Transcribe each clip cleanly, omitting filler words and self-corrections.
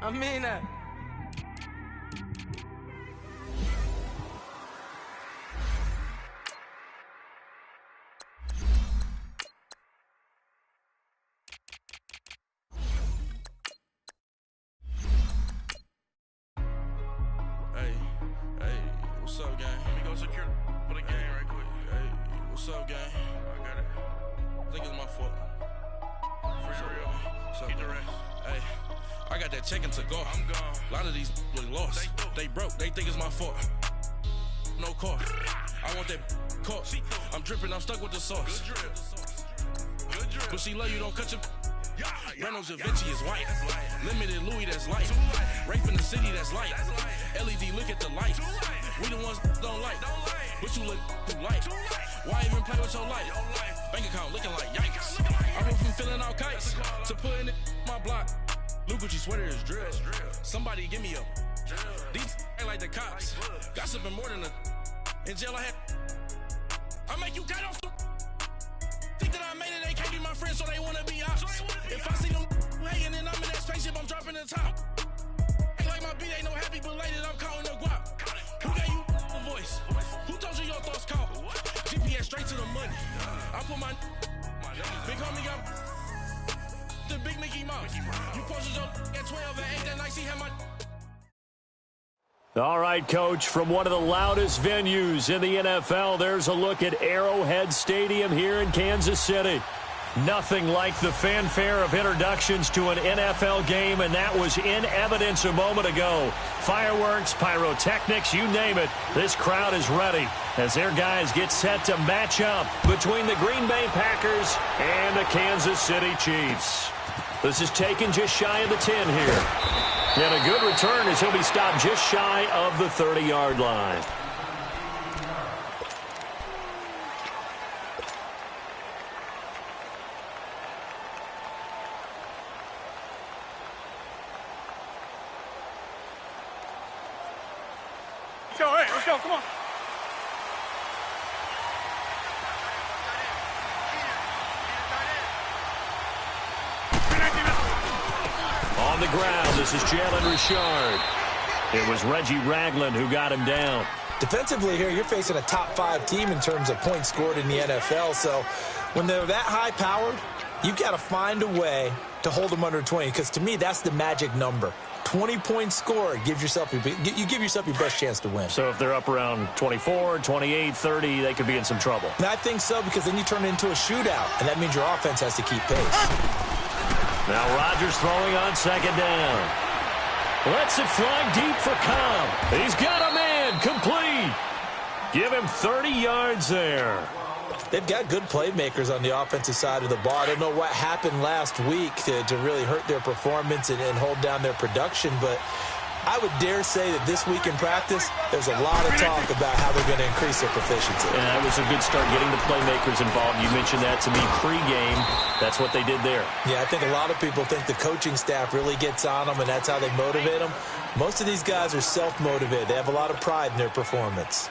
I mean that. Hey, what's up, gang? Let me go secure for the game right quick. Hey, what's up, gang? I got it. I think it's my fault. For real. What's up, Keep the man? rest. Hey, I got that check-in to go. I'm gone. A lot of these look lost. They broke. They think it's my fault. No car. I want that caught. I'm dripping. I'm stuck with the sauce. Good drip. Good drip. But she love you, don't cut your. Yeah. Reynolds Da Vinci is white. That's light. Limited Louis, that's light. Rape in the city, that's light. LED, look at the light. We the ones don't like. But you look too light. Why even play with your life? Bank account looking like yikes. I went from filling out kites to putting it in my block. Blue Gucci sweater is drill. Somebody give me a. These ain't like the cops. Gossiping more than a. In jail I had. I make you cut off the. Think that I made it, they can't be my friends, so they wanna be ops. If I see them hating and I'm in that spaceship, I'm dropping the top. Ain't like my beat, ain't no happy belated, I'm counting the guap. Who gave you the voice? Who told you your thoughts count? GPS straight to the money. I put my big homie got the big Mickey Mouse. You posted your at 12 and 8 that night, she had my. All right, Coach, from one of the loudest venues in the NFL, there's a look at Arrowhead Stadium here in Kansas City. Nothing like the fanfare of introductions to an NFL game, and that was in evidence a moment ago. Fireworks, pyrotechnics, you name it. This crowd is ready as their guys get set to match up between the Green Bay Packers and the Kansas City Chiefs. This is taken just shy of the 10 here. And a good return as he'll be stopped just shy of the 30-yard line. Let's go, hey, let's go, come on. On the ground, this is Jalen Richard. It was Reggie Ragland who got him down. Defensively here, you're facing a top-5 team in terms of points scored in the NFL. So when they're that high-powered, you've got to find a way to hold them under 20. Because to me, that's the magic number. 20 points scored gives yourself you give yourself your best chance to win. So if they're up around 24, 28, 30, they could be in some trouble. And I think so, because then you turn it into a shootout, and that means your offense has to keep pace. Now Rodgers throwing on second down. Lets it fly deep for Cobb. He's got a man complete. Give him 30 yards there. They've got good playmakers on the offensive side of the ball. I don't know what happened last week to really hurt their performance and hold down their production, but I would dare say that this week in practice, there's a lot of talk about how they're going to increase their proficiency. And that was a good start getting the playmakers involved. You mentioned that to me pregame. That's what they did there. Yeah, I think a lot of people think the coaching staff really gets on them, and that's how they motivate them. Most of these guys are self-motivated. They have a lot of pride in their performance.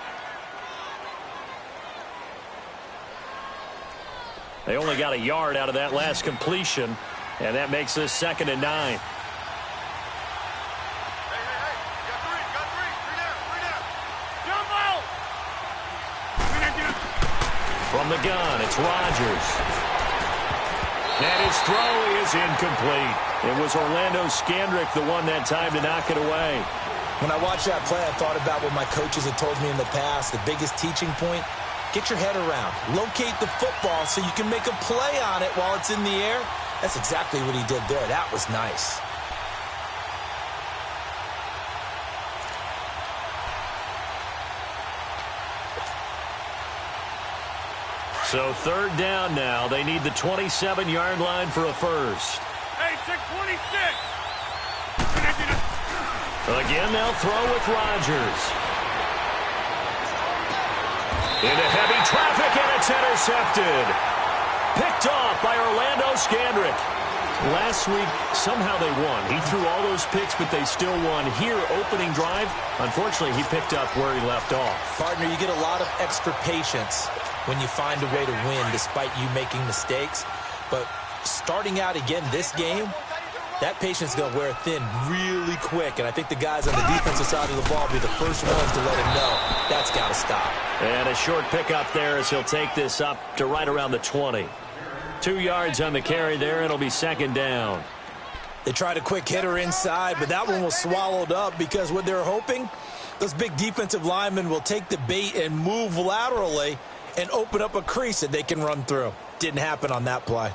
They only got a yard out of that last completion, and that makes this 2nd and 9. From the gun, it's Rodgers. And his throw is incomplete. It was Orlando Scandrick, the one that time to knock it away. When I watched that play, I thought about what my coaches had told me in the past. The biggest teaching point, get your head around. Locate the football so you can make a play on it while it's in the air. That's exactly what he did there. That was nice. So 3rd down now. They need the 27-yard line for a first. Hey, check 26. Again, they'll throw with Rodgers. Into heavy traffic, and it's intercepted. Picked off by Orlando Scandrick. Last week, somehow they won. He threw all those picks, but they still won. Here, opening drive, unfortunately, he picked up where he left off. Partner, you get a lot of extra patience when you find a way to win despite you making mistakes. But starting out again this game, that patience is going to wear thin really quick, and I think the guys on the defensive side of the ball will be the first ones to let him know that's got to stop. And a short pickup there as he'll take this up to right around the 20. 2 yards on the carry there. It'll be second down. They tried a quick hitter inside, but that one was swallowed up because what they're hoping, those big defensive linemen will take the bait and move laterally and open up a crease that they can run through. Didn't happen on that play.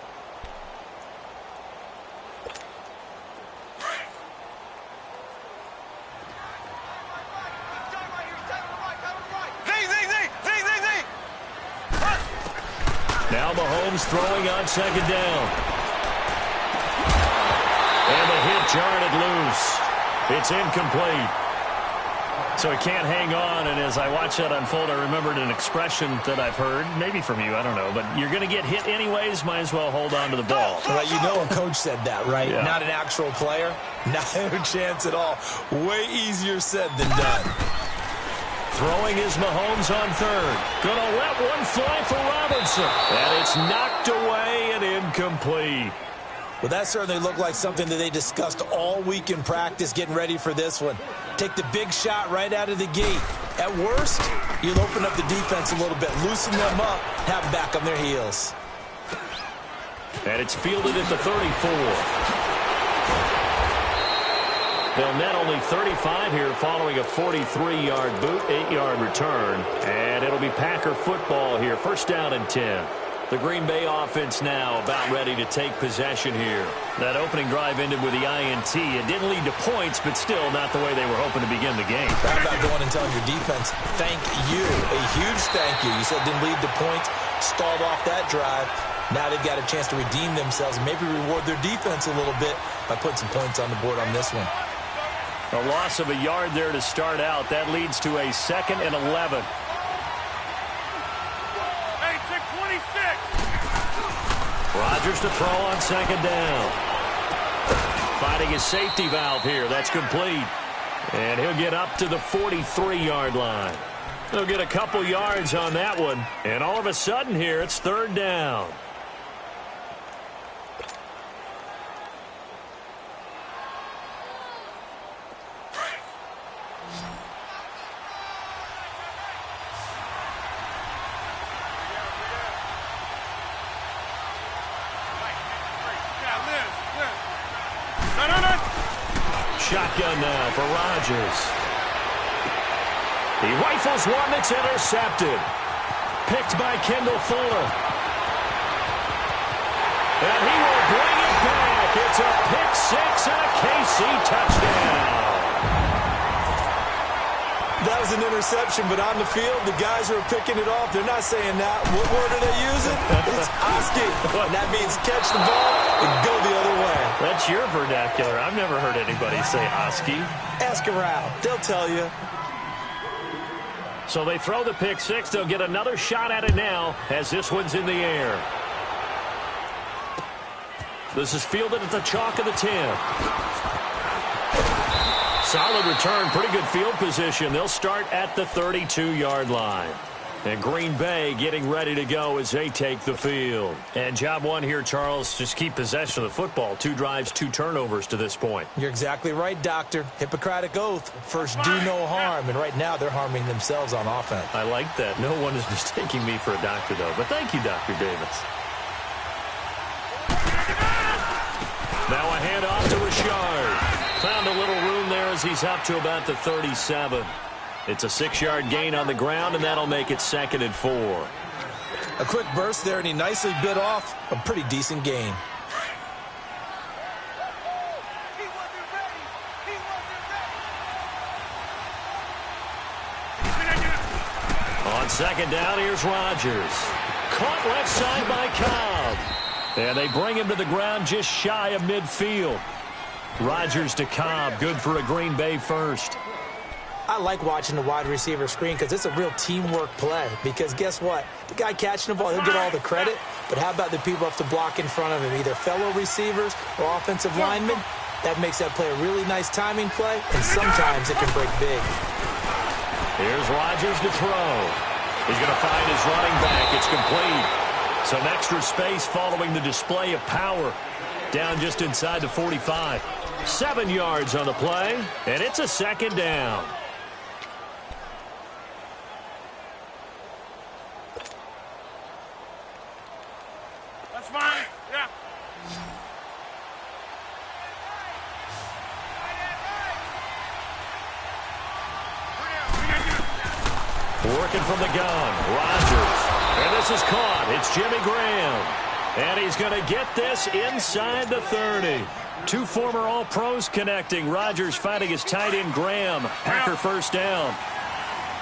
Now Mahomes throwing on second down. And the hit jarred it loose. It's incomplete. So he can't hang on, and as I watch that unfold, I remembered an expression that I've heard, maybe from you, I don't know, but you're going to get hit anyways, might as well hold on to the ball. Well, you know a coach said that, right? Yeah. Not an actual player. Not a chance at all. Way easier said than done. Throwing is Mahomes on third. Gonna let one fly for Robinson. And it's knocked away and incomplete. Well, that certainly looked like something that they discussed all week in practice getting ready for this one. Take the big shot right out of the gate. At worst, you'll open up the defense a little bit, loosen them up, have them back on their heels. And it's fielded at the 34. They'll net only 35 here following a 43-yard boot, 8-yard return. And it'll be Packer football here. First down and 10. The Green Bay offense now about ready to take possession here. That opening drive ended with the INT. It didn't lead to points, but still not the way they were hoping to begin the game. How about going and telling your defense, thank you, a huge thank you. You said it didn't lead to points, stalled off that drive. Now they've got a chance to redeem themselves and maybe reward their defense a little bit by putting some points on the board on this one. A loss of a yard there to start out. That leads to a 2nd and 11. Hey, 626. Rodgers to throw on second down. Finding his safety valve here. That's complete. And he'll get up to the 43-yard line. He'll get a couple yards on that one. And all of a sudden here, it's third down. Shotgun now for Rodgers. He rifles one that's intercepted. Picked by Kendall Fuller. And he will bring it back. It's a pick six and a KC touchdown. That was an interception, but on the field, the guys who are picking it off, they're not saying that. What word are they using? It's Oski. And that means catch the ball and go the other way. That's your vernacular. I've never heard anybody say Oski. Ask around. They'll tell you. So they throw the pick six. They'll get another shot at it now as this one's in the air. This is fielded at the chalk of the 10. Solid return, pretty good field position. They'll start at the 32-yard line. And Green Bay getting ready to go as they take the field. And job one here, Charles, just keep possession of the football. 2 drives, 2 turnovers to this point. You're exactly right, Doctor. Hippocratic oath. First, do no harm. And right now, they're harming themselves on offense. I like that. No one is mistaking me for a doctor, though. But thank you, Dr. Davis. Now a handoff to Richard. Found a little room there as he's up to about the 37. It's a 6-yard gain on the ground, and that'll make it 2nd and 4. A quick burst there, and he nicely bit off a pretty decent gain. On second down, here's Rodgers. Caught left side by Cobb. And they bring him to the ground just shy of midfield. Rodgers to Cobb, good for a Green Bay first. I like watching the wide receiver screen because it's a real teamwork play. Because guess what? The guy catching the ball, he'll get all the credit. But how about the people have to block in front of him, either fellow receivers or offensive linemen? That makes that play a really nice timing play, and sometimes it can break big. Here's Rodgers to throw. He's going to find his running back. It's complete. Some extra space following the display of power. down just inside the 45. 7 yards on the play, and it's a second down. That's fine. Yeah. Working from the gun, Rodgers. And this is caught. It's Jimmy Graham. And he's going to get this inside the 30. Two former All-Pros connecting. Rodgers fighting his tight end, Graham. Packer first down.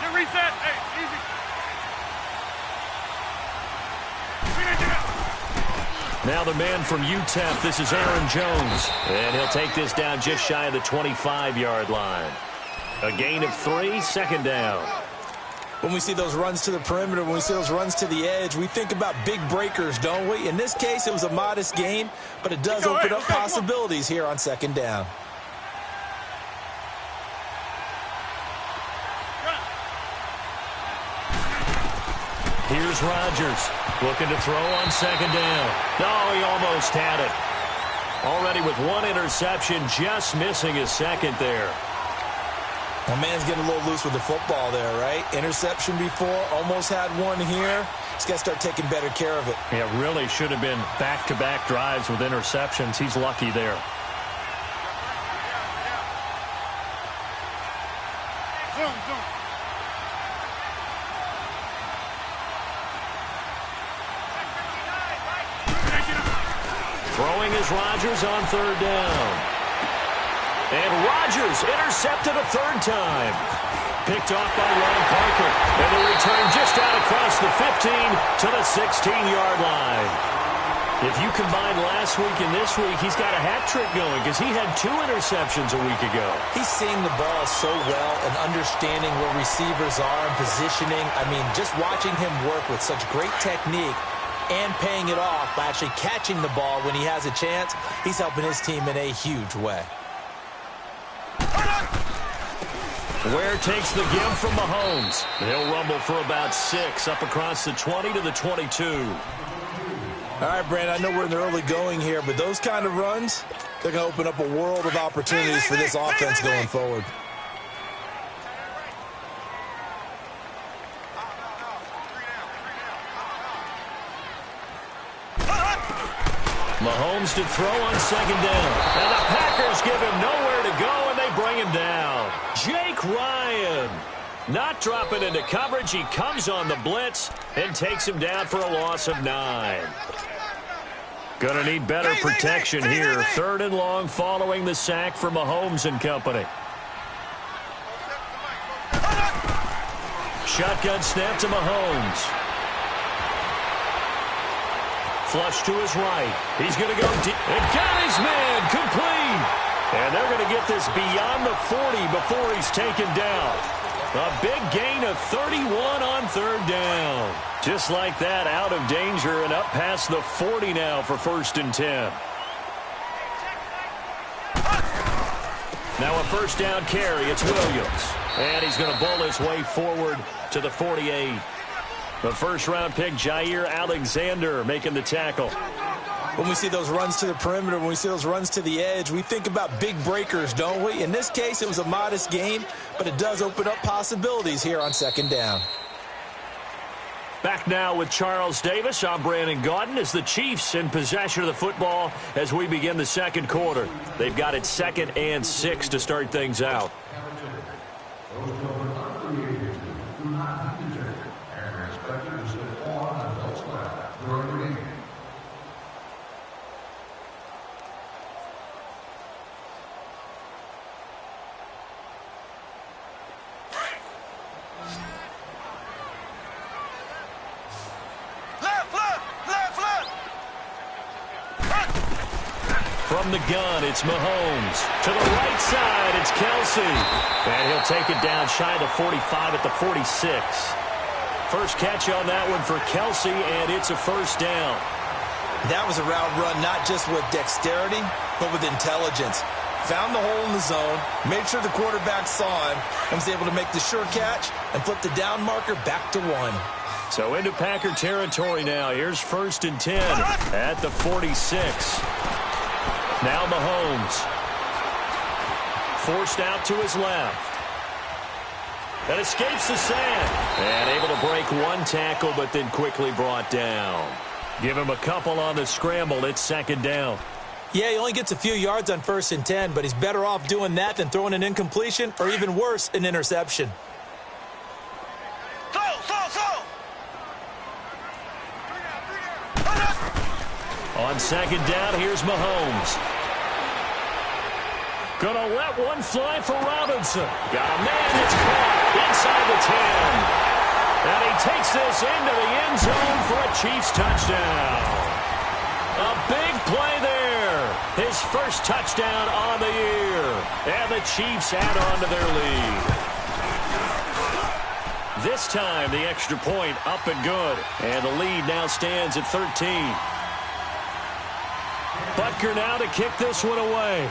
Get reset. Hey, easy. Now the man from UTEP, this is Aaron Jones. And he'll take this down just shy of the 25-yard line. A gain of 3, second down. When we see those runs to the perimeter, when we see those runs to the edge, we think about big breakers, don't we? In this case, it was a modest gain, but it does open up possibilities here on second down. Here's Rodgers looking to throw on second down. No, he almost had it. Already with one interception, just missing his second there. Well, man's getting a little loose with the football there, right? Interception before, almost had one here. He's got to start taking better care of it. Yeah, really should have been back-to-back drives with interceptions. He's lucky there. Zoom, zoom. Throwing is Rodgers on third down. And Rodgers intercepted a third time. Picked off by Ron Parker. And the return just out across the 15 to the 16-yard line. If you combine last week and this week, he's got a hat trick going because he had 2 interceptions a week ago. He's seeing the ball so well and understanding where receivers are and positioning. I mean, just watching him work with such great technique and paying it off by actually catching the ball when he has a chance, he's helping his team in a huge way. Ware takes the give from Mahomes. He'll rumble for about 6 up across the 20 to the 22. All right, Brandon, I know we're in the early going here, but those kind of runs, they're going to open up a world of opportunities for this offense going forward. Mahomes to throw on second down. And the Packers give him nowhere to go, and they bring him down. Jake Ryan not dropping into coverage. He comes on the blitz and takes him down for a loss of 9. Gonna need better protection here. Third and long following the sack for Mahomes and company. Shotgun snap to Mahomes. Flush to his right. He's going to go deep. And got his man complete. And they're going to get this beyond the 40 before he's taken down. A big gain of 31 on third down. Just like that, out of danger and up past the 40 now for 1st and 10. Now a first down carry. It's Williams. And he's going to bowl his way forward to the 48. The first-round pick, Jair Alexander, making the tackle. When we see those runs to the perimeter, when we see those runs to the edge, we think about big breakers, don't we? In this case, it was a modest gain, but it does open up possibilities here on second down. Back now with Charles Davis. I'm Brandon Gaudin as the Chiefs in possession of the football as we begin the second quarter. They've got it 2nd and 6 to start things out. From the gun, it's Mahomes. To the right side, it's Kelsey. And he'll take it down shy of the 45 at the 46. First catch on that one for Kelsey, and it's a first down. That was a route run not just with dexterity, but with intelligence. Found the hole in the zone, made sure the quarterback saw him, and was able to make the sure catch and flip the down marker back to 1. So into Packer territory now. Here's 1st and 10 at the 46. Now Mahomes. Forced out to his left. That escapes the sand. And able to break one tackle, but then quickly brought down. Give him a couple on the scramble. It's second down. Yeah, he only gets a few yards on 1st and 10, but he's better off doing that than throwing an incompletion or even worse, an interception. On second down, here's Mahomes. Gonna let one fly for Robinson. Got a man that's caught inside the 10. And he takes this into the end zone for a Chiefs touchdown. A big play there. His first touchdown on the year. And the Chiefs add on to their lead. This time, the extra point up and good. And the lead now stands at 13. Butker now to kick this one away.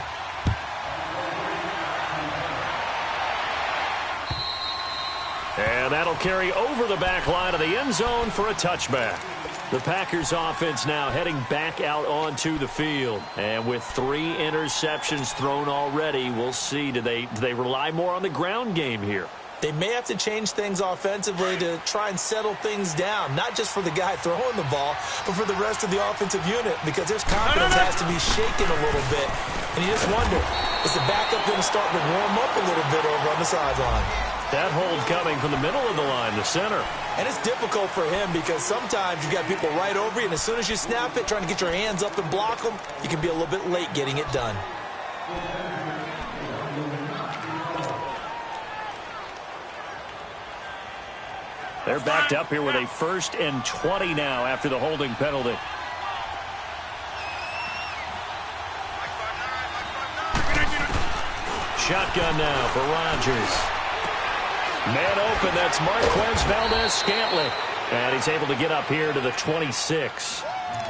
And that'll carry over the back line of the end zone for a touchback. The Packers offense now heading back out onto the field. And with 3 interceptions thrown already, we'll see. Do they rely more on the ground game here? They may have to change things offensively to try and settle things down, not just for the guy throwing the ball, but for the rest of the offensive unit, because their confidence has to be shaken a little bit. And you just wonder, is the backup going to start to warm up a little bit over on the sideline? That hold coming from the middle of the line, the center. And it's difficult for him because sometimes you've got people right over you, and as soon as you snap it, trying to get your hands up and block them, you can be a little bit late getting it done. They're backed up here with a 1st and 20 now after the holding penalty. Shotgun now for Rodgers. Man open, that's Marquez Valdez-Scantling. And he's able to get up here to the 26.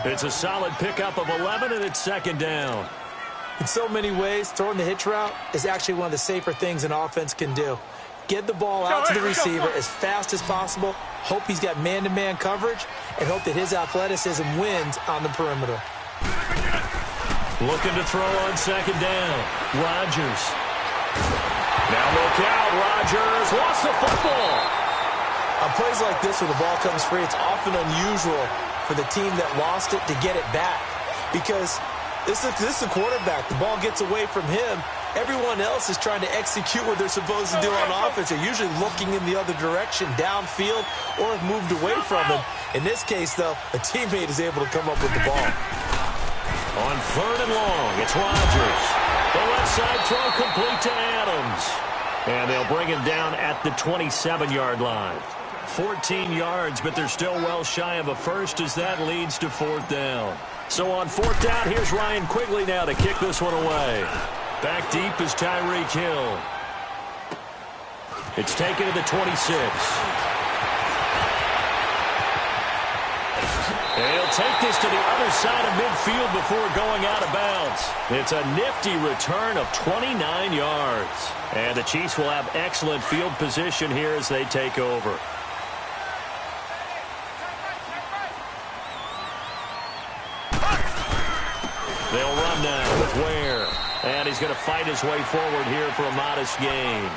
It's a solid pickup of 11, and it's second down. In so many ways, throwing the hitch route is actually one of the safer things an offense can do. Get the ball out to the receiver as fast as possible, hope he's got man-to-man coverage, and hope that his athleticism wins on the perimeter. Looking to throw on second down. Rodgers. Now look out, Rodgers lost the football. On plays like this where the ball comes free, it's often unusual for the team that lost it to get it back. Because this is the quarterback. The ball gets away from him. Everyone else is trying to execute what they're supposed to do on offense. They're usually looking in the other direction, downfield, or have moved away from him. In this case, though, a teammate is able to come up with the ball. On 3rd and long, it's Rodgers. The left side throw complete to Adams. And they'll bring him down at the 27-yard line. 14 yards, but they're still well shy of a first as that leads to 4th down. So on 4th down, here's Ryan Quigley now to kick this one away. Back deep is Tyreek Hill. It's taken to the 26. And he'll take this to the other side of midfield before going out of bounds. It's a nifty return of 29 yards. And the Chiefs will have excellent field position here as they take over. They'll run now with Ware. And he's going to fight his way forward here for a modest gain.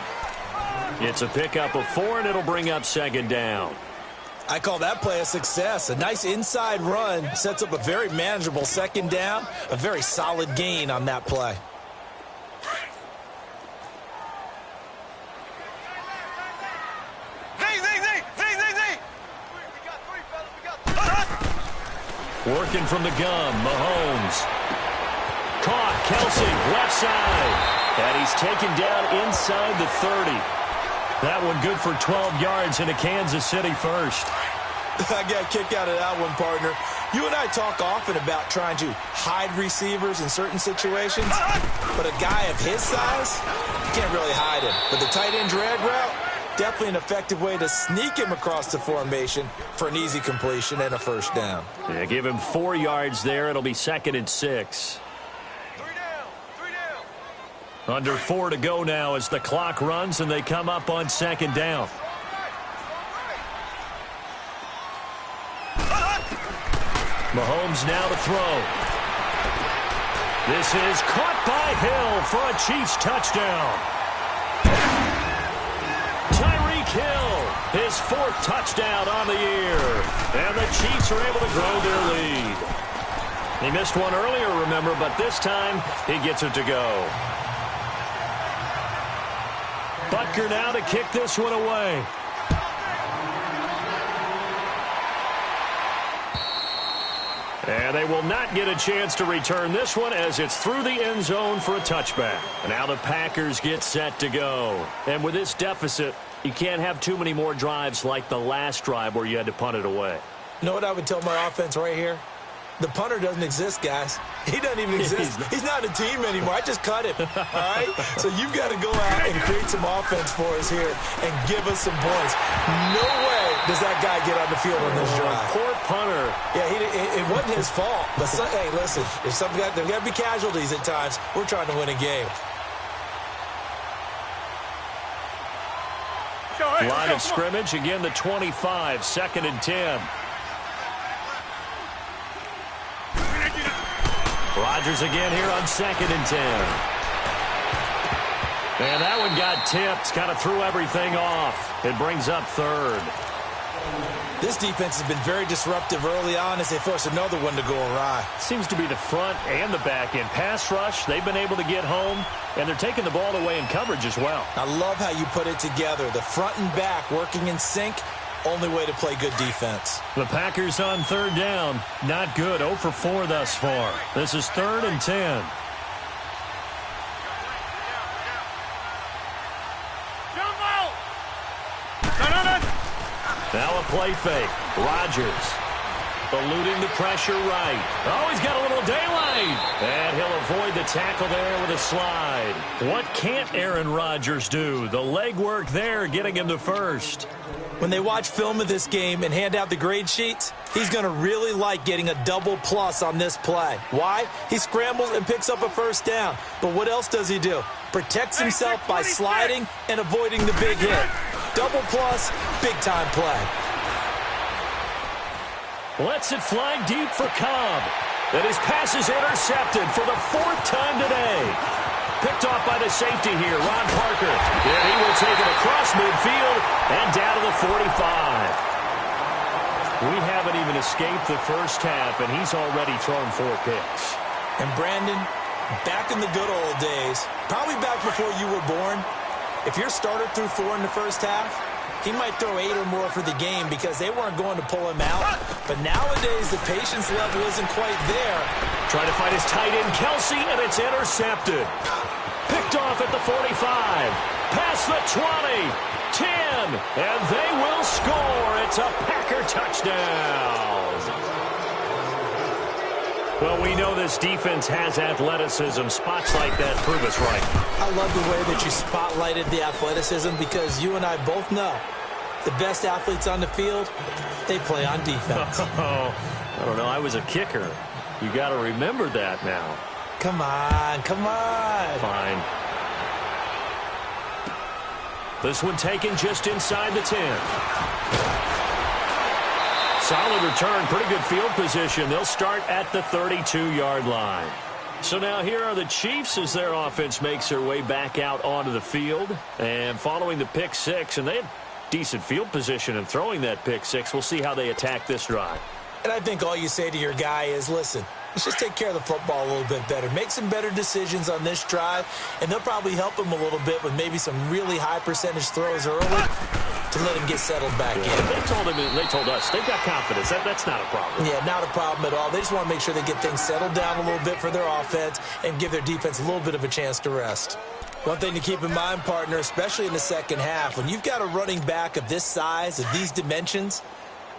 It's a pickup of 4, and it'll bring up second down. I call that play a success. A nice inside run sets up a very manageable second down. A very solid gain on that play. Working from the gun, Mahomes. Caught, Kelsey, left side. And he's taken down inside the 30. That one good for 12 yards into Kansas City first. I got a kick out of that one, partner. You and I talk often about trying to hide receivers in certain situations, but a guy of his size, you can't really hide him. But the tight end drag route, definitely an effective way to sneak him across the formation for an easy completion and a first down. Yeah, give him 4 yards there. It'll be 2nd and 6. Under 4 to go now as the clock runs and they come up on second down. Mahomes now to throw. This is caught by Hill for a Chiefs touchdown. Tyreek Hill, his 4th touchdown on the year. And the Chiefs are able to grow their lead. He missed one earlier, remember, but this time he gets it to go. Butker now to kick this one away. And they will not get a chance to return this one as it's through the end zone for a touchback. And now the Packers get set to go. And with this deficit, you can't have too many more drives like the last drive where you had to punt it away. You know what I would tell my offense right here? The punter doesn't exist, guys. He doesn't even exist. He's not a team anymore. I just cut him, all right? So you've got to go out and create some offense for us here and give us some points. No way does that guy get on the field on this drive. Poor punter. Yeah, it wasn't his fault. But, hey, listen, there's got to be casualties at times. We're trying to win a game. Line of scrimmage, again the 25, 2nd and 10. Rodgers again here on 2nd and 10. And that one got tipped, kind of threw everything off. It brings up 3rd. This defense has been very disruptive early on as they force another one to go awry. Seems to be the front and the back end. Pass rush, they've been able to get home, and they're taking the ball away in coverage as well. I love how you put it together. The front and back working in sync. Only way to play good defense. The Packers on 3rd down. Not good. 0 for 4 thus far. This is 3rd and 10. Now a play fake. Rodgers eluding the pressure right. Oh, he's got a little daylight. And he'll avoid the tackle there with a slide. What can't Aaron Rodgers do? The legwork there getting him to 1st. When they watch film of this game and hand out the grade sheets, he's going to really like getting a double plus on this play. Why? He scrambles and picks up a 1st down. But what else does he do? Protects himself by sliding and avoiding the big hit. Double plus, big-time play. Lets it fly deep for Cobb. And his pass is intercepted for the 4th time today. Picked off by the safety here, Ron Parker. And he will take it across midfield and down to the 45. We haven't even escaped the first half, and he's already thrown 4 picks. And Brandon, back in the good old days, probably back before you were born, if your starter threw 4 in the first half, he might throw 8 or more for the game because they weren't going to pull him out. But nowadays, the patience level isn't quite there. Trying to find his tight end, Kelsey, and it's intercepted. Picked off at the 45. Past the 20. 10. And they will score. It's a Packer touchdown. Well, we know this defense has athleticism. Spots like that prove us right. I love the way that you spotlighted the athleticism because you and I both know the best athletes on the field, they play on defense. Oh, I don't know. I was a kicker. You got to remember that now. Come on, come on. Fine. This one taken just inside the 10. Solid return, pretty good field position. They'll start at the 32-yard line. So now here are the Chiefs as their offense makes their way back out onto the field. And following the pick 6, and they had decent field position in throwing that pick 6. We'll see how they attack this drive. And I think all you say to your guy is, listen, let's just take care of the football a little bit better. Make some better decisions on this drive, and they'll probably help him a little bit with maybe some really high percentage throws early to let him get settled back in. They told us they've got confidence. That's not a problem. Yeah, not a problem at all. They just want to make sure they get things settled down a little bit for their offense and give their defense a little bit of a chance to rest. One thing to keep in mind, partner, especially in the second half, when you've got a running back of this size, of these dimensions,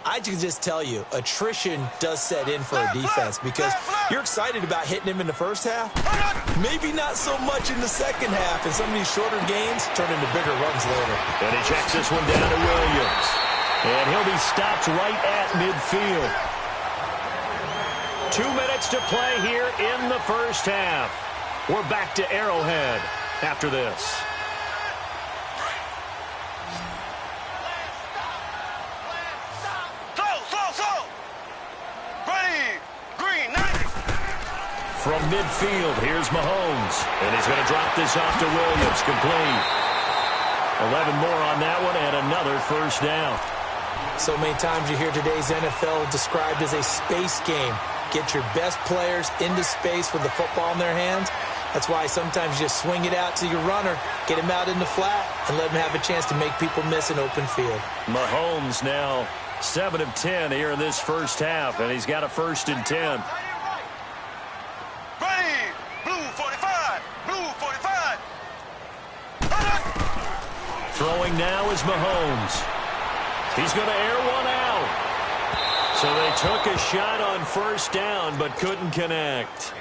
I can just tell you, attrition does set in for a defense because you're excited about hitting him in the first half. Maybe not so much in the second half, and some of these shorter games turn into bigger runs later. And he checks this one down to Williams. And he'll be stopped right at midfield. 2 minutes to play here in the first half. We're back to Arrowhead after this. from midfield. Here's Mahomes. And he's going to drop this off to Williams. Complete. 11 more on that one and another first down. So many times you hear today's NFL described as a space game. Get your best players into space with the football in their hands. That's why sometimes you just swing it out to your runner, get him out in the flat, and let him have a chance to make people miss an open field. Mahomes now 7 of 10 here in this first half, and he's got a 1st and 10. Ready, blue 45, blue 45. Throwing now is Mahomes. He's going to air one out. So they took a shot on first down, but couldn't connect.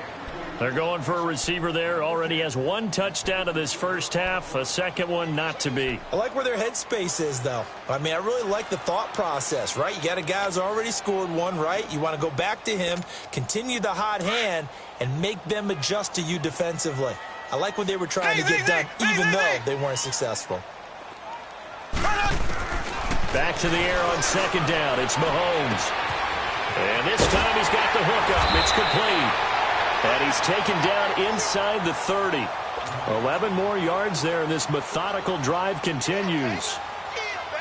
They're going for a receiver there. Already has 1 touchdown in this first half. A second one not to be. I like where their headspace is, though. I mean, I really like the thought process, right? You got a guy who's already scored one, right? You want to go back to him, continue the hot hand, and make them adjust to you defensively. I like what they were trying to get done, even though they weren't successful. Back to the air on second down. It's Mahomes. And this time he's got the hook up. It's complete. And he's taken down inside the 30. 11 more yards there, and this methodical drive continues.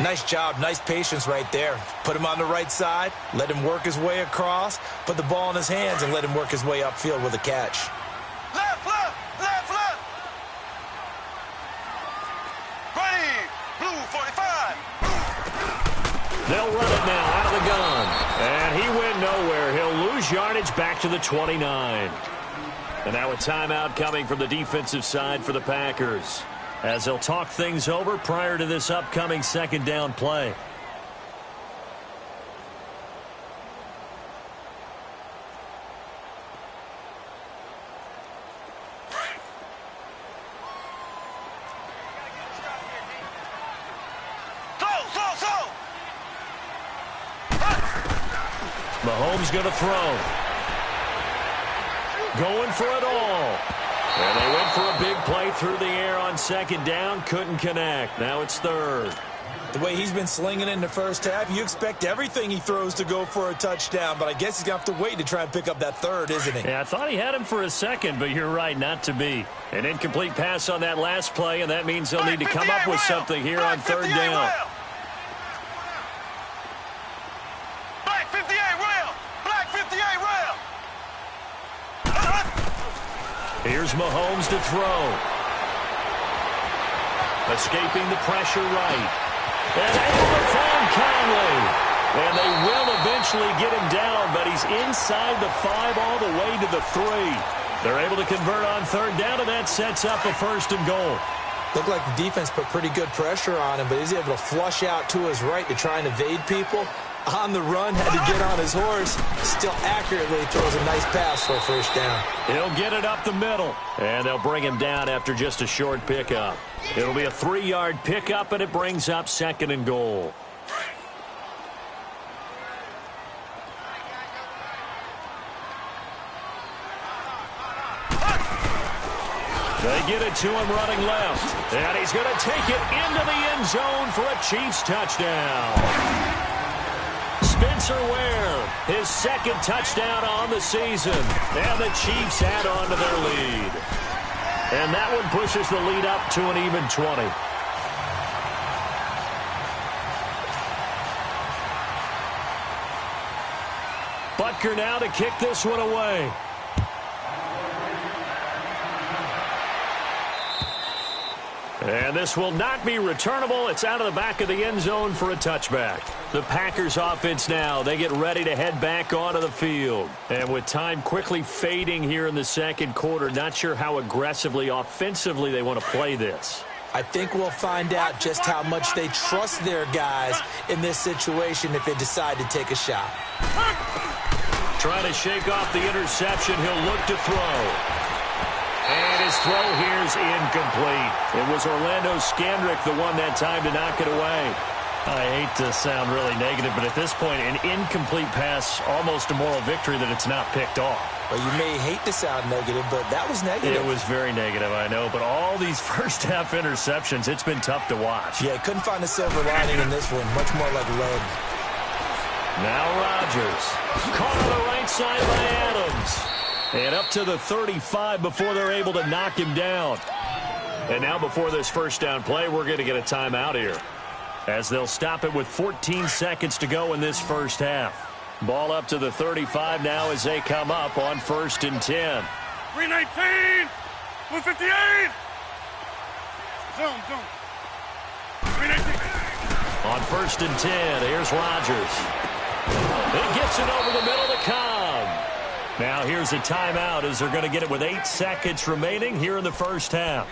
Nice job, nice patience right there. Put him on the right side, let him work his way across, put the ball in his hands, and let him work his way upfield with a catch. Left, left, left, left. Ready, blue 45. They'll run it now out of the gun. And he went nowhere. He'll lose yardage back to the 29. And now a timeout coming from the defensive side for the Packers, as they'll talk things over prior to this upcoming second down play. Mahomes going to throw. Going for it all. And they went for a big play through the air on second down. Couldn't connect. Now it's third. The way he's been slinging in the first half, you expect everything he throws to go for a touchdown, but I guess he's going to have to wait to try and pick up that third, isn't he? Yeah, I thought he had him for a second, but you're right, not to be. An incomplete pass on that last play, and that means they'll need to come up with something here on third down. Black 58 rail! Black 58 rail! Here's Mahomes to throw. Escaping the pressure right. And able to find Conley. And they will eventually get him down, but he's inside the 5 all the way to the 3. They're able to convert on third down, and that sets up a 1st and goal. Looked like the defense put pretty good pressure on him, but he's able to flush out to his right to try and evade people. On the run, had to get on his horse. Still accurately throws a nice pass for a first down. He'll get it up the middle, and they'll bring him down after just a short pickup. It'll be a 3-yard pickup, and it brings up 2nd and goal. They get it to him running left, and he's going to take it into the end zone for a Chiefs touchdown. Spencer Ware, his 2nd touchdown on the season, and the Chiefs add on to their lead. And that one pushes the lead up to an even 20. Butker now to kick this one away. And this will not be returnable. It's out of the back of the end zone for a touchback. The Packers offense now, they get ready to head back onto the field. And with time quickly fading here in the second quarter, not sure how aggressively, offensively they want to play this. I think we'll find out just how much they trust their guys in this situation if they decide to take a shot. Trying to shake off the interception. He'll look to throw. And his throw here is incomplete. It was Orlando Scandrick the one that time to knock it away. I hate to sound really negative, but at this point, an incomplete pass, almost a moral victory that it's not picked off. Well, you may hate to sound negative, but that was negative. It was very negative, I know. But all these first-half interceptions, it's been tough to watch. Yeah, couldn't find a silver lining in this one. Much more like lead. Now Rodgers. Caught on the right side by Adams. And up to the 35 before they're able to knock him down. And now before this first down play, we're going to get a timeout here, as they'll stop it with 14 seconds to go in this first half. Ball up to the 35 now as they come up on 1st and 10. 319, 158. Zoom. 319. On 1st and 10, here's Rodgers. He gets it over the middle to Cobb. Now here's a timeout as they're going to get it with 8 seconds remaining here in the first half.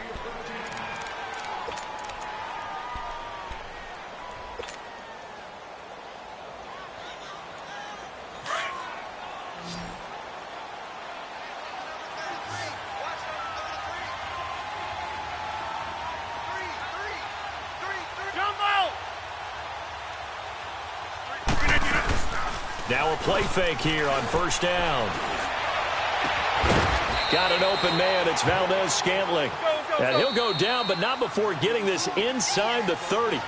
Now a play fake here on 1st down. Got an open man. It's Valdez-Scantling. And he'll go down, but not before getting this inside the 30.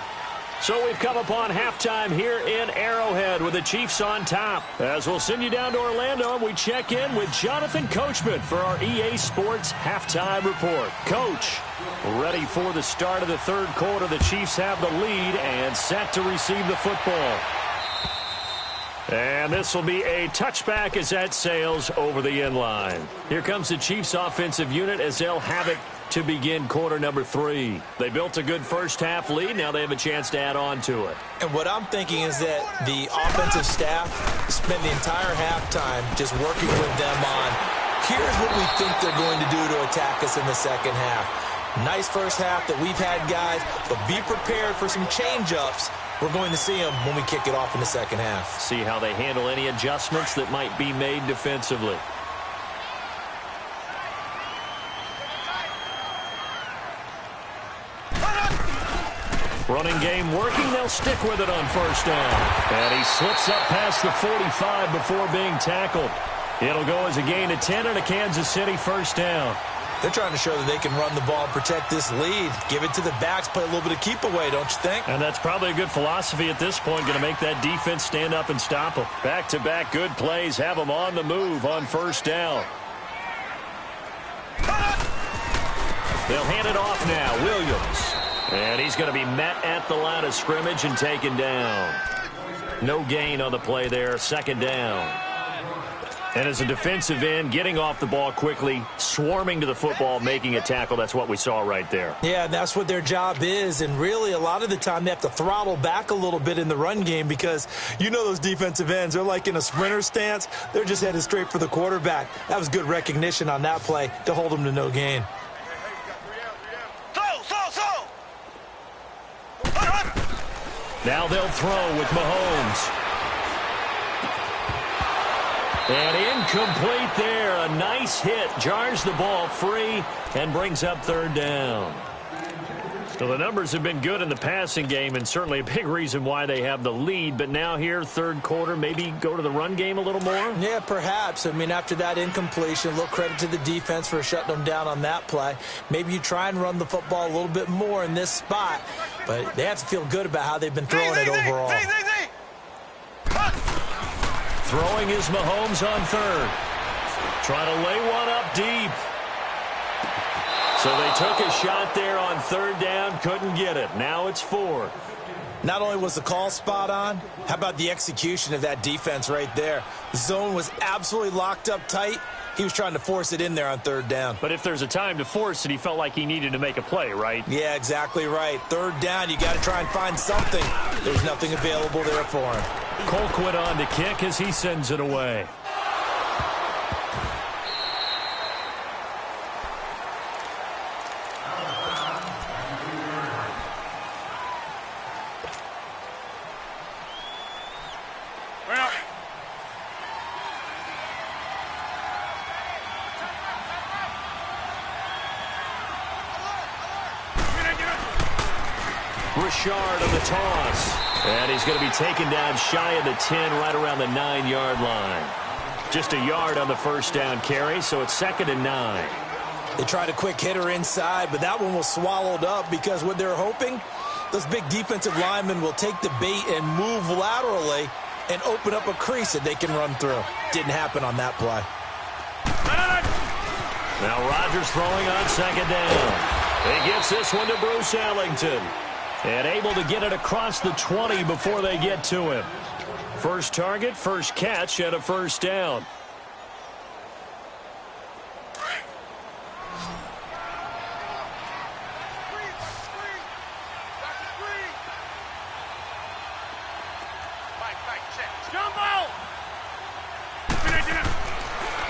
So we've come upon halftime here in Arrowhead with the Chiefs on top. As we'll send you down to Orlando, and we check in with Jonathan Coachman for our EA Sports Halftime Report. Coach, ready for the start of the third quarter. The Chiefs have the lead and set to receive the football. And this will be a touchback as that sails over the end line. Here comes the Chiefs offensive unit as they'll have it to begin quarter number 3. They built a good first half lead. Now they have a chance to add on to it. And what I'm thinking is that the offensive staff spent the entire halftime just working with them on, here's what we think they're going to do to attack us in the second half. Nice first half that we've had, guys, but be prepared for some change-ups. We're going to see them when we kick it off in the second half. See how they handle any adjustments that might be made defensively. Running game working. They'll stick with it on 1st down. And he slips up past the 45 before being tackled. It'll go as a gain of 10 and a Kansas City 1st down. They're trying to show that they can run the ball and protect this lead. Give it to the backs, play a little bit of keep away, don't you think? And that's probably a good philosophy at this point, going to make that defense stand up and stop them. Back-to-back good plays have them on the move on 1st down. They'll hand it off now, Williams. And he's going to be met at the line of scrimmage and taken down. No gain on the play there, 2nd down. And as a defensive end, getting off the ball quickly, swarming to the football, making a tackle, that's what we saw right there. Yeah, and that's what their job is. And really, a lot of the time, they have to throttle back a little bit in the run game because you know those defensive ends, they're like in a sprinter stance. They're just headed straight for the quarterback. That was good recognition on that play to hold them to no gain. Now they'll throw with Mahomes. And incomplete there. A nice hit. Jars the ball free and brings up 3rd down. So the numbers have been good in the passing game and certainly a big reason why they have the lead. But now here, 3rd quarter, maybe go to the run game a little more? Yeah, perhaps. I mean, after that incompletion, a little credit to the defense for shutting them down on that play. Maybe you try and run the football a little bit more in this spot. But they have to feel good about how they've been throwing it overall. Throwing is Mahomes on 3rd. Trying to lay one up deep. So they took a shot there on 3rd down, couldn't get it. Now it's 4th. Not only was the call spot on, how about the execution of that defense right there? The zone was absolutely locked up tight. He was trying to force it in there on 3rd down. But if there's a time to force it, he felt like he needed to make a play, right? Yeah, exactly right. 3rd down, you got to try and find something. There's nothing available there for him. Colquitt on to kick as he sends it away. Richard on the toss. And he's going to be taken down shy of the 10, right around the 9-yard line. Just a yard on the 1st down carry, so it's 2nd and 9. They tried a quick hitter inside, but that one was swallowed up because what they're hoping, those big defensive linemen will take the bait and move laterally and open up a crease that they can run through. Didn't happen on that play. Now Rodgers throwing on second down. He gets this one to Bruce Ellington. And able to get it across the 20 before they get to him. First target, first catch, and a first down.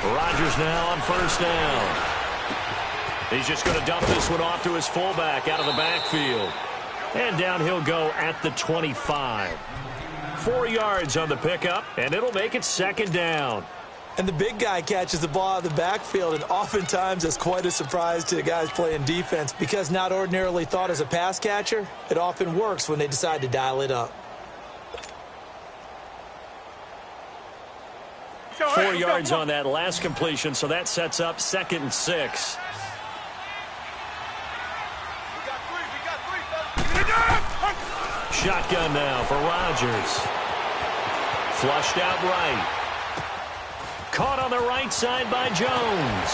Rodgers now on first down. He's just going to dump this one off to his fullback out of the backfield. And down he'll go at the 25. 4 yards on the pickup, and it'll make it second down. And the big guy catches the ball out of the backfield, and oftentimes it's quite a surprise to the guys playing defense because not ordinarily thought as a pass catcher, it often works when they decide to dial it up. 4 yards on that last completion, so that sets up 2nd and 6. Shotgun now for Rodgers. Flushed out right. Caught on the right side by Jones.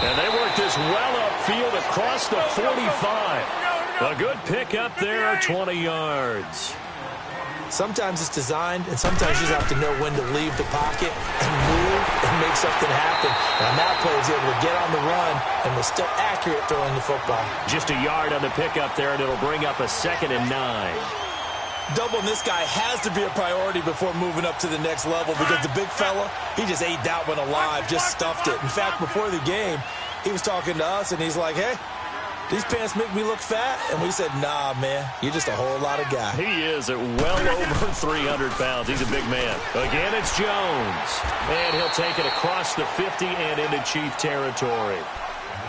And they work this well upfield across the 45. A good pickup there, 20 yards. Sometimes it's designed, and sometimes you just have to know when to leave the pocket and move and make something happen. And on that play, he was able to get on the run and was still accurate throwing the football. Just a yard on the pickup there, and it'll bring up a 2nd and 9. Doubling this guy has to be a priority before moving up to the next level because the big fella, he just ate that one alive, just stuffed it. In fact, before the game, he was talking to us, and he's like, hey, these pants make me look fat? And we said, nah, man, you're just a whole lot of guy. He is at well over 300 pounds. He's a big man. Again, it's Jones. And he'll take it across the 50 and into Chief territory.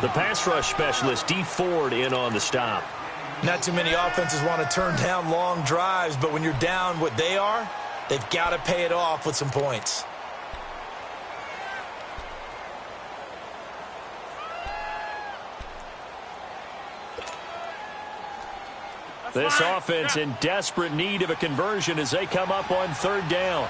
The pass rush specialist, D. Ford, in on the stop. Not too many offenses want to turn down long drives, but when you're down what they are, they've got to pay it off with some points. This offense in desperate need of a conversion as they come up on 3rd down.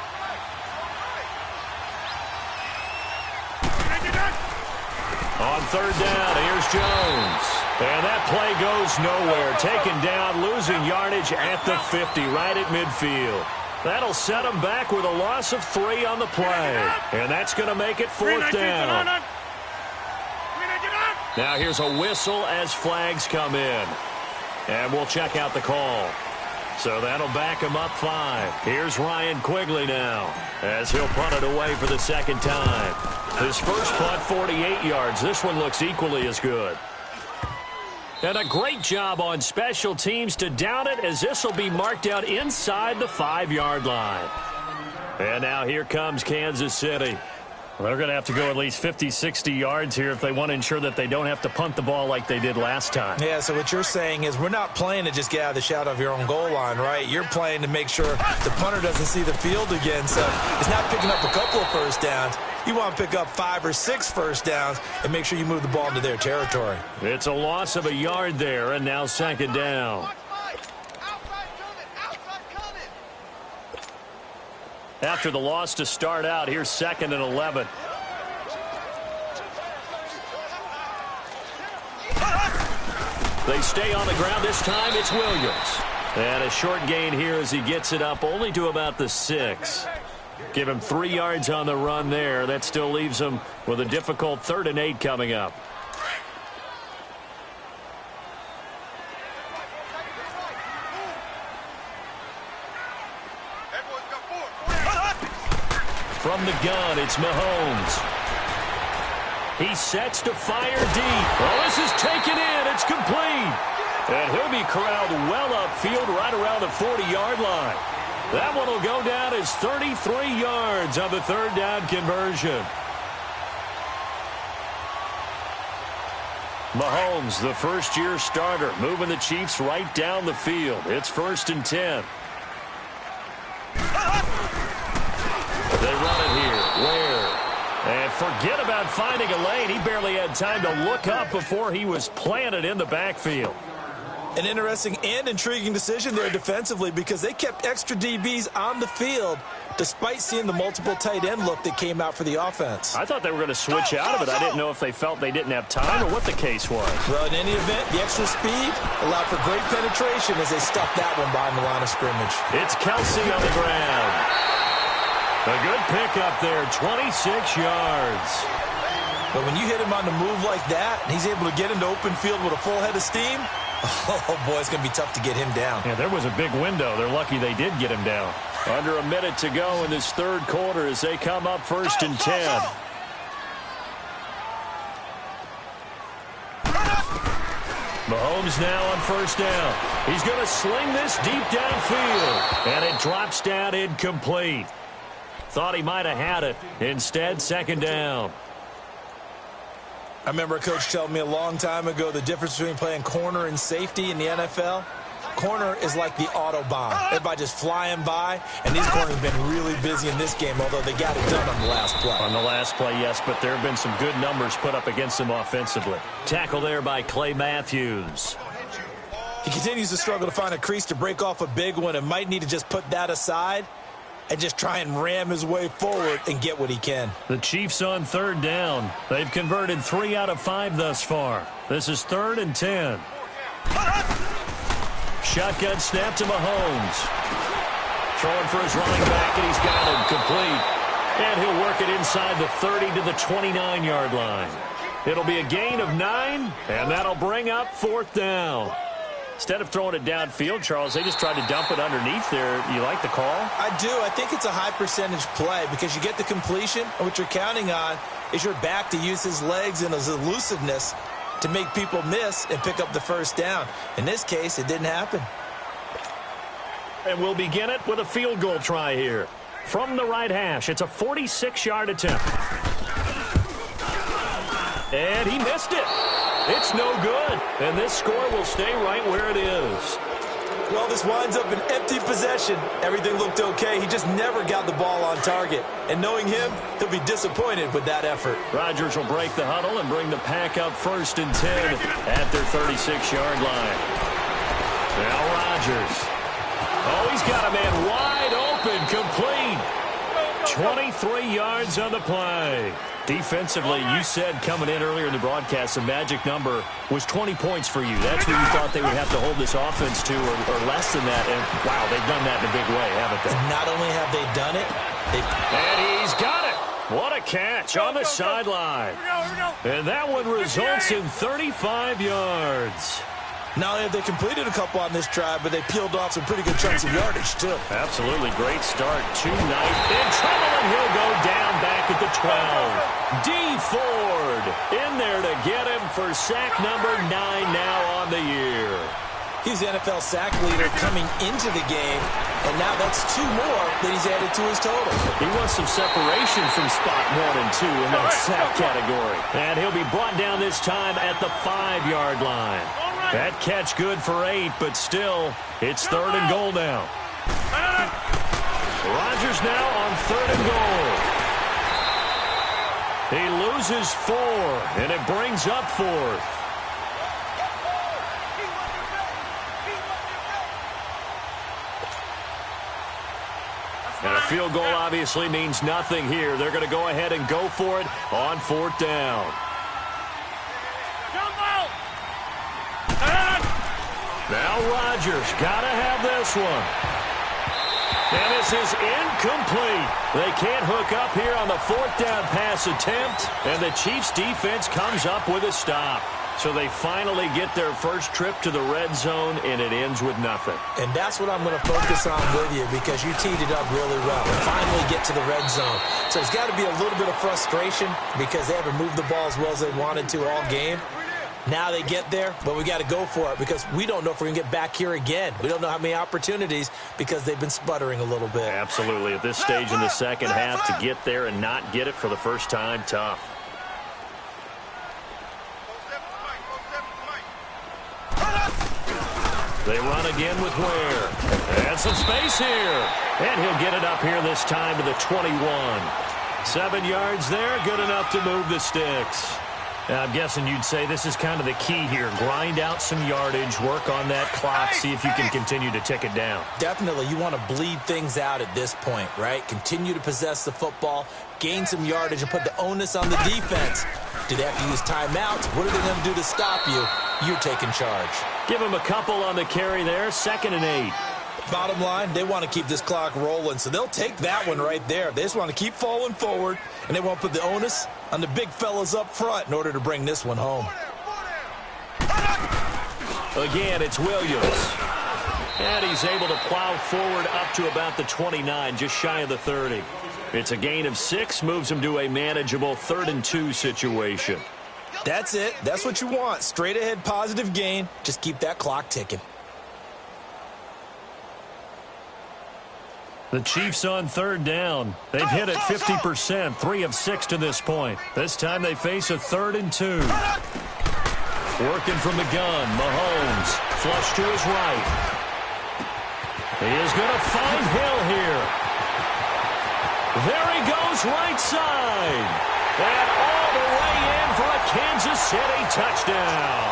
On 3rd down, here's Jones. And that play goes nowhere. Taken down, losing yardage at the 50, right at midfield. That'll set them back with a loss of 3 on the play. And that's going to make it 4th down. Now here's a whistle as flags come in. And we'll check out the call. So that'll back him up 5. Here's Ryan Quigley now as he'll punt it away for the 2nd time. His first punt, 48 yards. This one looks equally as good. And a great job on special teams to down it as this will be marked out inside the 5-yard line. And now here comes Kansas City. They're going to have to go at least 50, 60 yards here if they want to ensure that they don't have to punt the ball like they did last time. Yeah, so what you're saying is we're not playing to just get out of the shadow of your own goal line, right? You're playing to make sure the punter doesn't see the field again. So it's not picking up a couple of first downs. You want to pick up 5 or 6 first downs and make sure you move the ball into their territory. It's a loss of a yard there, and now 2nd down. After the loss to start out, here's 2nd and 11. They stay on the ground. This time it's Williams. And a short gain here as he gets it up only to about the 6. Give him 3 yards on the run there. That still leaves him with a difficult 3rd and 8 coming up. From the gun, it's Mahomes. He sets to fire deep. Oh, this is taken in. It's complete. And he'll be corralled well upfield right around the 40-yard line. That one will go down as 33 yards on the 3rd down conversion. Mahomes, the first-year starter, moving the Chiefs right down the field. It's 1st and 10. They run it here. Ware. And forget about finding a lane. He barely had time to look up before he was planted in the backfield. An interesting and intriguing decision there defensively because they kept extra DBs on the field despite seeing the multiple tight end look that came out for the offense. I thought they were going to switch out of it. I didn't know if they felt they didn't have time or what the case was. Well, in any event, the extra speed allowed for great penetration as they stuffed that one behind the line of scrimmage. It's Kelsey on the ground. A good pickup there, 26 yards. But when you hit him on the move like that, and he's able to get into open field with a full head of steam, oh, boy, it's going to be tough to get him down. Yeah, there was a big window. They're lucky they did get him down. Under a minute to go in this third quarter as they come up 1st and 10. Mahomes now on 1st down. He's going to sling this deep downfield. And it drops down incomplete. Thought he might have had it. Instead, 2nd down. I remember a coach telling me a long time ago the difference between playing corner and safety in the NFL. Corner is like the Autobahn. Everybody just flying by, and these corners have been really busy in this game, although they got it done on the last play. On the last play, yes, but there have been some good numbers put up against them offensively. Tackle there by Clay Matthews. He continues to struggle to find a crease to break off a big one and might need to just put that aside and just try and ram his way forward and get what he can. The Chiefs on 3rd down. They've converted 3 out of 5 thus far. This is 3rd and 10. Shotgun snap to Mahomes. Throwing for his running back, and he's got him complete. And he'll work it inside the 30 to the 29-yard line. It'll be a gain of 9, and that'll bring up 4th down. Instead of throwing it downfield, Charles, they just tried to dump it underneath there. You like the call? I do. I think it's a high percentage play because you get the completion, and what you're counting on is your back to use his legs and his elusiveness to make people miss and pick up the 1st down. In this case, it didn't happen. And we'll begin it with a field goal try here. From the right hash, it's a 46-yard attempt. And he missed it. It's no good. And this score will stay right where it is. Well, this winds up an empty possession. Everything looked okay. He just never got the ball on target. And knowing him, he'll be disappointed with that effort. Rodgers will break the huddle and bring the pack up 1st and 10 at their 36-yard line. Now Rodgers. Oh, he's got a man wide open, complete. 23 yards on the play. Defensively, you said coming in earlier in the broadcast, the magic number was 20 points for you. That's what you thought they would have to hold this offense to, or less than that. And, wow, they've done that in a big way, haven't they? Not only have they done it, and he's got it. What a catch on the sideline. And that one results in 35 yards. Not only have they completed a couple on this drive, but they peeled off some pretty good chunks of yardage, too. Absolutely great start tonight. In trouble, and he'll go down back at the 12. D. Ford in there to get him for sack number 9 now on the year. He's the NFL sack leader coming into the game, and now that's 2 more that he's added to his total. He wants some separation from spot 1 and 2 in that sack category. And he'll be brought down this time at the 5-yard line. That catch good for 8, but still, it's 3rd and goal now. Rodgers now on 3rd and goal. He loses 4, and it brings up 4th. And a field goal obviously means nothing here. They're going to go ahead and go for it on 4th down. Now Rodgers got to have this one. And this is incomplete. They can't hook up here on the 4th down pass attempt. And the Chiefs defense comes up with a stop. So they finally get their first trip to the red zone, and it ends with nothing. And that's what I'm going to focus on with you because you teed it up really well. Finally get to the red zone. So there's got to be a little bit of frustration because they haven't moved the ball as well as they wanted to all game. Now they get there, but we got to go for it because we don't know if we're going to get back here again. We don't know how many opportunities because they've been sputtering a little bit. Absolutely. At this stage in the second half, to get there and not get it for the first time, tough. They run again with Ware. And some space here. And he'll get it up here this time to the 21. 7 yards there, good enough to move the sticks. I'm guessing you'd say this is kind of the key here. Grind out some yardage, work on that clock, see if you can continue to tick it down. Definitely. You want to bleed things out at this point, right? Continue to possess the football, gain some yardage, and put the onus on the defense. Do they have to use timeouts? What are they going to do to stop you? You're taking charge. Give them a couple on the carry there, 2nd and 8. Bottom line, they want to keep this clock rolling, so they'll take that one right there. They just want to keep falling forward, and they want to put the onus on the big fellas up front in order to bring this one home. Again, it's Williams. And he's able to plow forward up to about the 29, just shy of the 30. It's a gain of 6, moves him to a manageable 3rd and 2 situation. That's it. That's what you want. Straight ahead positive gain. Just keep that clock ticking. The Chiefs on 3rd down. They've hit it 50%, 3 of 6 to this point. This time they face a 3rd and 2. Working from the gun, Mahomes, flush to his right. He is going to find Hill here. There he goes, right side. And all the way in for a Kansas City touchdown.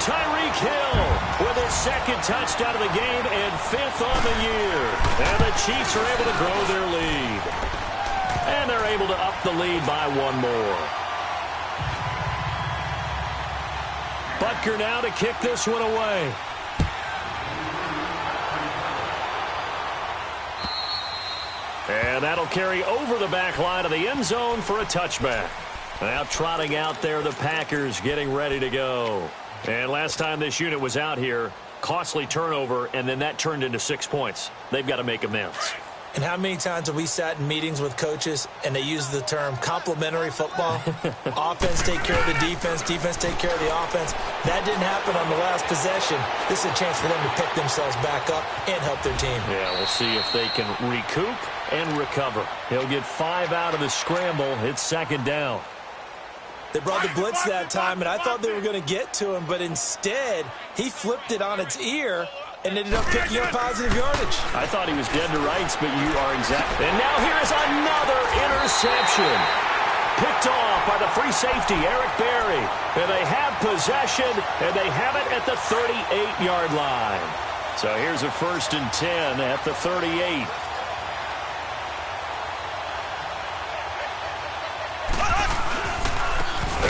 Tyreek Hill with his 2nd touchdown of the game and 5th on the year. And the Chiefs are able to grow their lead. And they're able to up the lead by 1 more. Butker now to kick this one away. And that'll carry over the back line of the end zone for a touchback. Now trotting out there, the Packers getting ready to go. And last time this unit was out here, costly turnover, and then that turned into 6 points. They've got to make amends. And how many times have we sat in meetings with coaches and they use the term complementary football? Offense take care of the defense, defense take care of the offense. That didn't happen on the last possession. This is a chance for them to pick themselves back up and help their team. Yeah, we'll see if they can recoup and recover. He'll get 5 out of the scramble. It's 2nd down. They brought the blitz that time, and I thought they were going to get to him, but instead, he flipped it on its ear and ended up picking up positive yardage. I thought he was dead to rights, but you are exact. And now here's another interception. Picked off by the free safety, Eric Berry. And they have possession, and they have it at the 38-yard line. So here's a 1st and 10 at the 38.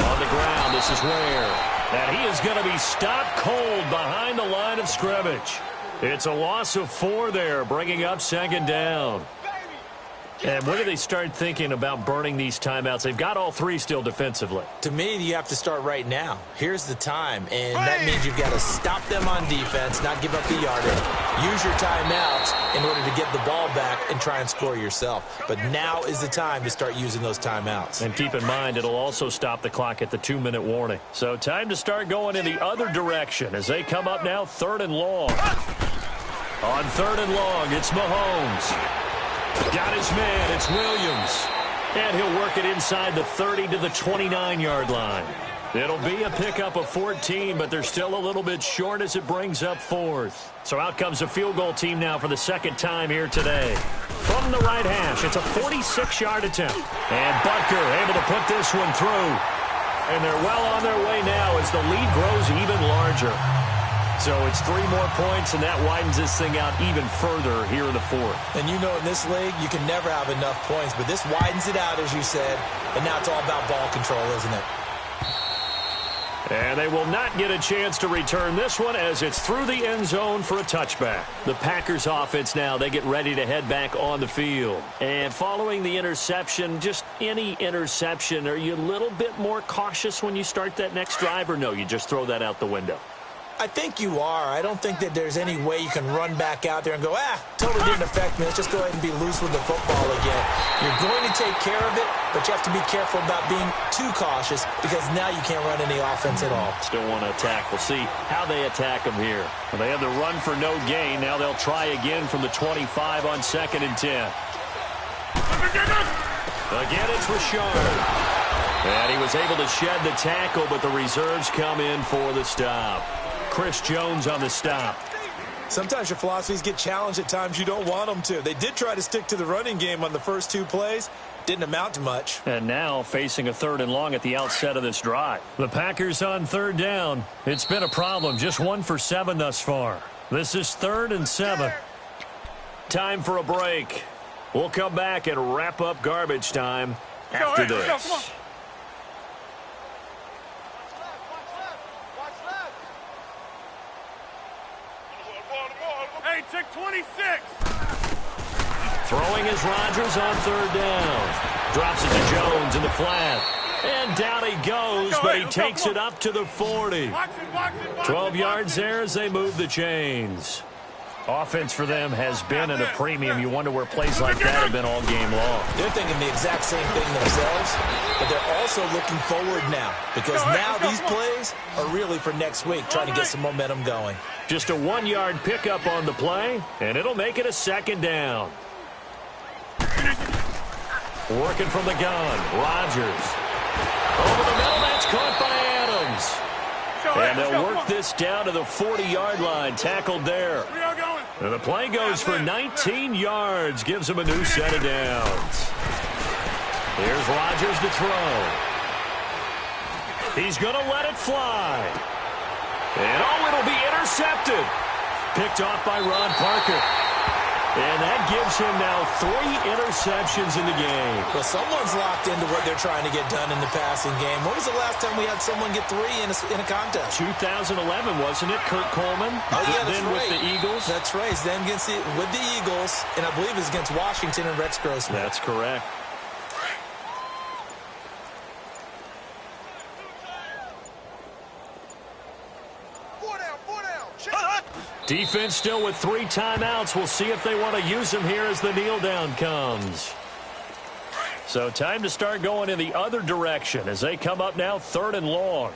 On the ground, this is Ware. And he is going to be stopped cold behind the line of scrimmage. It's a loss of 4 there, bringing up 2nd down. And when do they start thinking about burning these timeouts? They've got all 3 still defensively. To me, you have to start right now. Here's the time, and that means you've got to stop them on defense, not give up the yardage. Use your timeouts in order to get the ball back and try and score yourself. But now is the time to start using those timeouts. And keep in mind, it'll also stop the clock at the 2-minute warning. So time to start going in the other direction as they come up now 3rd and long. On 3rd and long, it's Mahomes. Got his man, it's Williams. And he'll work it inside the 30 to the 29-yard line. It'll be a pickup of 14, but they're still a little bit short as it brings up 4th. So out comes a field goal team now for the 2nd time here today. From the right hash, it's a 46-yard attempt. And Butker able to put this one through. And they're well on their way now as the lead grows even larger. So it's 3 more points, and that widens this thing out even further here in the 4th. And you know in this league, you can never have enough points, but this widens it out, as you said, and now it's all about ball control, isn't it? And they will not get a chance to return this one as it's through the end zone for a touchback. The Packers offense now, they get ready to head back on the field. And following the interception, just any interception, are you a little bit more cautious when you start that next drive, or no, you just throw that out the window? I think you are. I don't think that there's any way you can run back out there and go, totally didn't affect me. Let's just go ahead and be loose with the football again. You're going to take care of it, but you have to be careful about being too cautious because now you can't run any offense at all. Still want to attack. We'll see how they attack them here. Well, they had the run for no gain. Now they'll try again from the 25 on 2nd and 10. Again, it's Richard. And he was able to shed the tackle, but the reserves come in for the stop. Chris Jones on the stop. Sometimes your philosophies get challenged at times you don't want them to. They did try to stick to the running game on the first 2 plays. Didn't amount to much. And now facing a 3rd and long at the outset of this drive. The Packers on 3rd down. It's been a problem. Just 1 for 7 thus far. This is 3rd and 7. Time for a break. We'll come back and wrap up garbage time after this. Come on. Hey, check 26. Throwing is Rodgers on 3rd down. Drops it to Jones in the flat. And down he goes, but he takes it up to the 40. 12 yards there as they move the chains. Offense for them has been at a premium. You wonder where plays like that have been all game long. They're thinking the exact same thing themselves, but they're also looking forward now because now these plays are really for next week, trying to get some momentum going. Just a 1-yard pickup on the play, and it'll make it a 2nd down. Working from the gun, Rodgers. Over the middle, that's caught by Adams. And they'll work this down to the 40-yard line, tackled there. And the play goes for 19 yards, gives him a new set of downs. Here's Rodgers to throw. He's going to let it fly. And it'll be intercepted. Picked off by Ron Parker. And that gives him now 3 interceptions in the game. Well, someone's locked into what they're trying to get done in the passing game. When was the last time we had someone get 3 in a contest? 2011, wasn't it? Kurt Coleman. Oh, yeah, that's then right. With the Eagles. That's right. Then with the Eagles, and I believe it was against Washington and Rex Grossman. That's correct. Defense still with 3 timeouts. We'll see if they want to use them here as the kneel down comes. So time to start going in the other direction as they come up now 3rd and long.